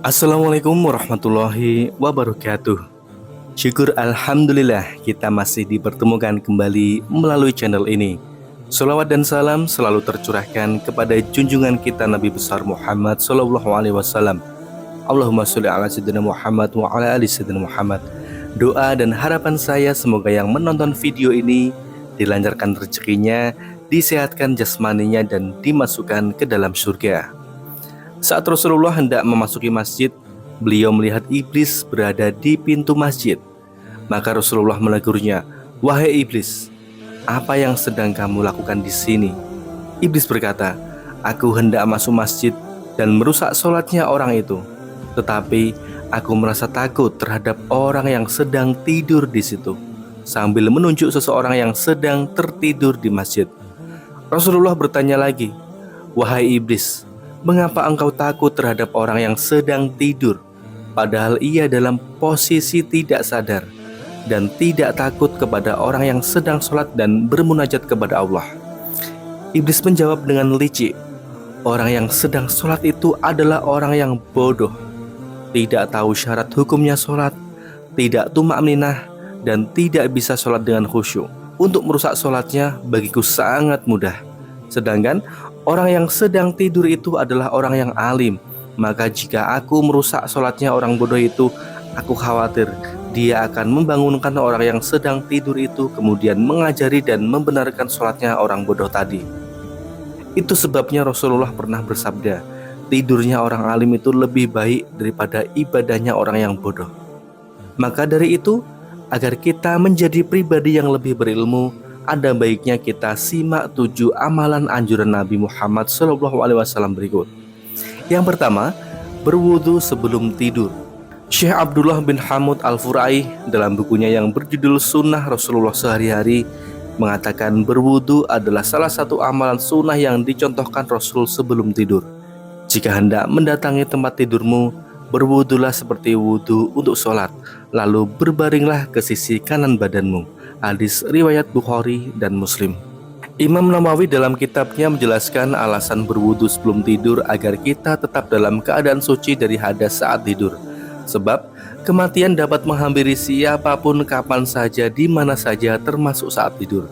Assalamualaikum warahmatullahi wabarakatuh. Syukur Alhamdulillah kita masih dipertemukan kembali melalui channel ini. Salawat dan salam selalu tercurahkan kepada junjungan kita Nabi besar Muhammad Sallallahu Alaihi Wasallam. Allahumma sholli ala sayyidina Muhammad wa ala ali sayyidina Muhammad. Doa dan harapan saya semoga yang menonton video ini dilancarkan rezekinya, disehatkan jasmaninya dan dimasukkan ke dalam surga. Saat Rasulullah hendak memasuki masjid, beliau melihat iblis berada di pintu masjid. Maka Rasulullah menegurnya, "Wahai iblis, apa yang sedang kamu lakukan di sini?" Iblis berkata, "Aku hendak masuk masjid dan merusak sholatnya orang itu. Tetapi aku merasa takut terhadap orang yang sedang tidur di situ." Sambil menunjuk seseorang yang sedang tertidur di masjid. Rasulullah bertanya lagi, "Wahai iblis, mengapa engkau takut terhadap orang yang sedang tidur, padahal ia dalam posisi tidak sadar, dan tidak takut kepada orang yang sedang sholat dan bermunajat kepada Allah?" Iblis menjawab dengan licik, "Orang yang sedang sholat itu adalah orang yang bodoh, tidak tahu syarat hukumnya sholat, tidak tumakninah, dan tidak bisa sholat dengan khusyuk. Untuk merusak sholatnya bagiku sangat mudah. Sedangkan orang yang sedang tidur itu adalah orang yang alim. Maka jika aku merusak sholatnya orang bodoh itu, aku khawatir dia akan membangunkan orang yang sedang tidur itu, kemudian mengajari dan membenarkan sholatnya orang bodoh tadi." Itu sebabnya Rasulullah pernah bersabda, tidurnya orang alim itu lebih baik daripada ibadahnya orang yang bodoh. Maka dari itu, agar kita menjadi pribadi yang lebih berilmu, ada baiknya kita simak 7 amalan anjuran Nabi Muhammad SAW berikut. Yang pertama, berwudu sebelum tidur. Syekh Abdullah bin Hamud Al-Furai dalam bukunya yang berjudul Sunnah Rasulullah Sehari-Hari mengatakan berwudu adalah salah satu amalan sunnah yang dicontohkan Rasul sebelum tidur. Jika hendak mendatangi tempat tidurmu, berwudulah seperti wudu untuk sholat, lalu berbaringlah ke sisi kanan badanmu. Hadis riwayat Bukhari dan Muslim. Imam Nawawi dalam kitabnya menjelaskan alasan berwudu sebelum tidur agar kita tetap dalam keadaan suci dari hadas saat tidur. Sebab kematian dapat menghampiri siapapun kapan saja di mana saja termasuk saat tidur.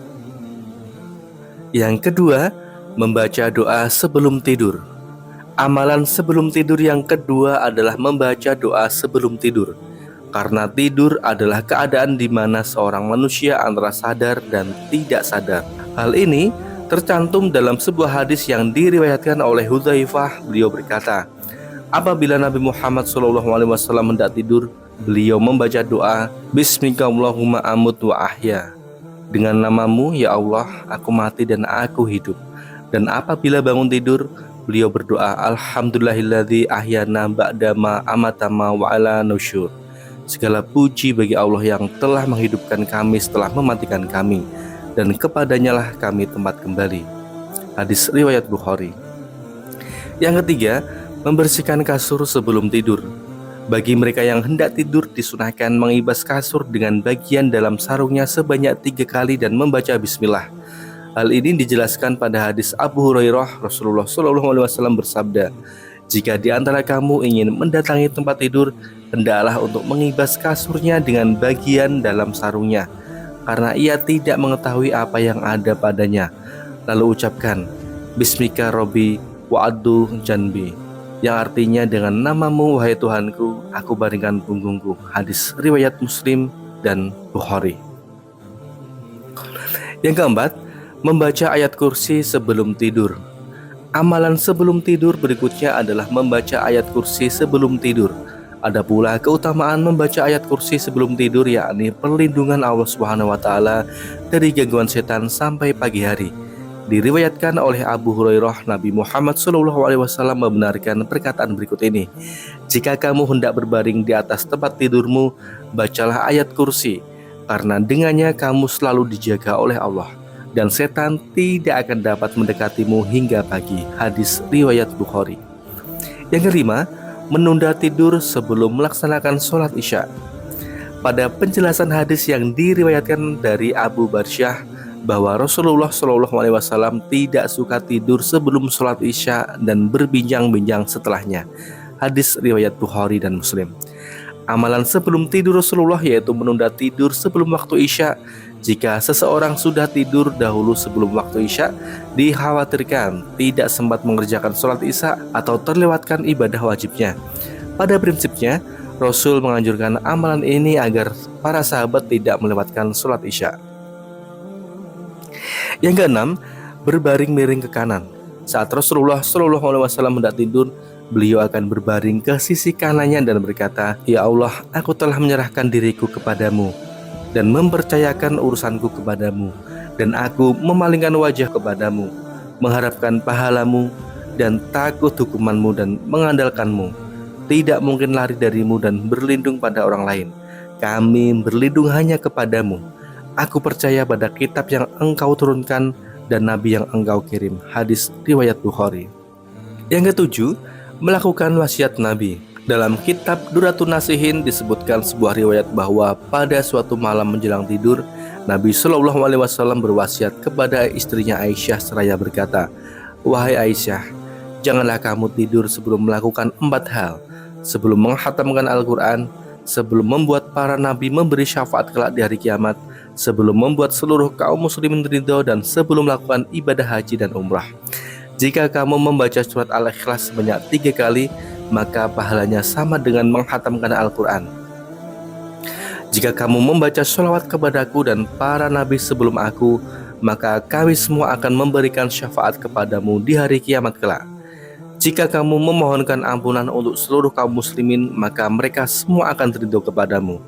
Yang kedua, membaca doa sebelum tidur. Amalan sebelum tidur yang kedua adalah membaca doa sebelum tidur. Karena tidur adalah keadaan di mana seorang manusia antara sadar dan tidak sadar. Hal ini tercantum dalam sebuah hadis yang diriwayatkan oleh Hudzaifah. Beliau berkata, apabila Nabi Muhammad SAW hendak tidur, beliau membaca doa, "Bismika Allahumma amut wa ahya." Dengan namamu, ya Allah, aku mati dan aku hidup. Dan apabila bangun tidur, beliau berdoa, "Alhamdulillahilladzi ahyana ba'dama amatama wa ala nusyur." Segala puji bagi Allah yang telah menghidupkan kami setelah mematikan kami, dan kepadanya lah kami tempat kembali. Hadis riwayat Bukhari. Yang ketiga, membersihkan kasur sebelum tidur. Bagi mereka yang hendak tidur disunahkan mengibas kasur dengan bagian dalam sarungnya sebanyak 3 kali dan membaca bismillah. Hal ini dijelaskan pada hadis Abu Hurairah. Rasulullah SAW bersabda, "Jika di antara kamu ingin mendatangi tempat tidur, hendaklah untuk mengibas kasurnya dengan bagian dalam sarungnya, karena ia tidak mengetahui apa yang ada padanya. Lalu ucapkan, Bismika Robbi wa'addu janbi, yang artinya dengan namamu wahai Tuhanku, aku baringkan punggungku." Hadis riwayat Muslim dan Bukhari. Yang keempat, membaca ayat kursi sebelum tidur. Amalan sebelum tidur berikutnya adalah membaca ayat kursi sebelum tidur. Ada pula keutamaan membaca ayat kursi sebelum tidur, yakni perlindungan Allah SWT dari gangguan setan sampai pagi hari. Diriwayatkan oleh Abu Hurairah, Nabi Muhammad SAW membenarkan perkataan berikut ini, "Jika kamu hendak berbaring di atas tempat tidurmu, bacalah ayat kursi, karena dengannya kamu selalu dijaga oleh Allah, dan setan tidak akan dapat mendekatimu hingga pagi." Hadis riwayat Bukhari. Yang kelima, menunda tidur sebelum melaksanakan sholat isya. Pada penjelasan hadis yang diriwayatkan dari Abu Barsyah bahwa Rasulullah SAW tidak suka tidur sebelum sholat isya dan berbincang-bincang setelahnya. Hadis riwayat Bukhari dan Muslim. Amalan sebelum tidur Rasulullah yaitu menunda tidur sebelum waktu Isya. Jika seseorang sudah tidur dahulu sebelum waktu Isya, dikhawatirkan tidak sempat mengerjakan sholat Isya atau terlewatkan ibadah wajibnya. Pada prinsipnya, Rasul menganjurkan amalan ini agar para sahabat tidak melewatkan sholat Isya. Yang keenam, berbaring miring ke kanan. Saat Rasulullah SAW hendak tidur, beliau akan berbaring ke sisi kanannya dan berkata, "Ya Allah, aku telah menyerahkan diriku kepadamu dan mempercayakan urusanku kepadamu, dan aku memalingkan wajah kepadamu, mengharapkan pahalamu dan takut hukumanmu dan mengandalkanmu. Tidak mungkin lari darimu dan berlindung pada orang lain. Kami berlindung hanya kepadamu. Aku percaya pada kitab yang engkau turunkan dan nabi yang engkau kirim." Hadis riwayat Bukhari. Yang ketujuh, melakukan wasiat Nabi. Dalam kitab Duratun Nasihin disebutkan sebuah riwayat bahwa pada suatu malam menjelang tidur, Nabi SAW berwasiat kepada istrinya Aisyah seraya berkata, "Wahai Aisyah, janganlah kamu tidur sebelum melakukan 4 hal: sebelum menghatamkan Al-Quran, sebelum membuat para nabi memberi syafaat kelak di hari kiamat, sebelum membuat seluruh kaum muslimin ridho, dan sebelum melakukan ibadah haji dan umrah. Jika kamu membaca surat Al-Ikhlas sebanyak 3 kali, maka pahalanya sama dengan menghatamkan Al-Quran. Jika kamu membaca sholawat kepadaku dan para nabi sebelum aku, maka kami semua akan memberikan syafaat kepadamu di hari kiamat kelak. Jika kamu memohonkan ampunan untuk seluruh kaum muslimin, maka mereka semua akan ridho kepadamu.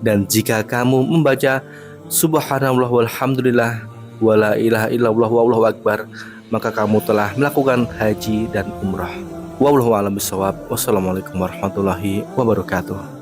Dan jika kamu membaca Subhanallah walhamdulillah wala ilaha illallah wallahu akbar, maka kamu telah melakukan haji dan umrah. Wallahu a'lam bishawab. Wassalamualaikum warahmatullahi wabarakatuh.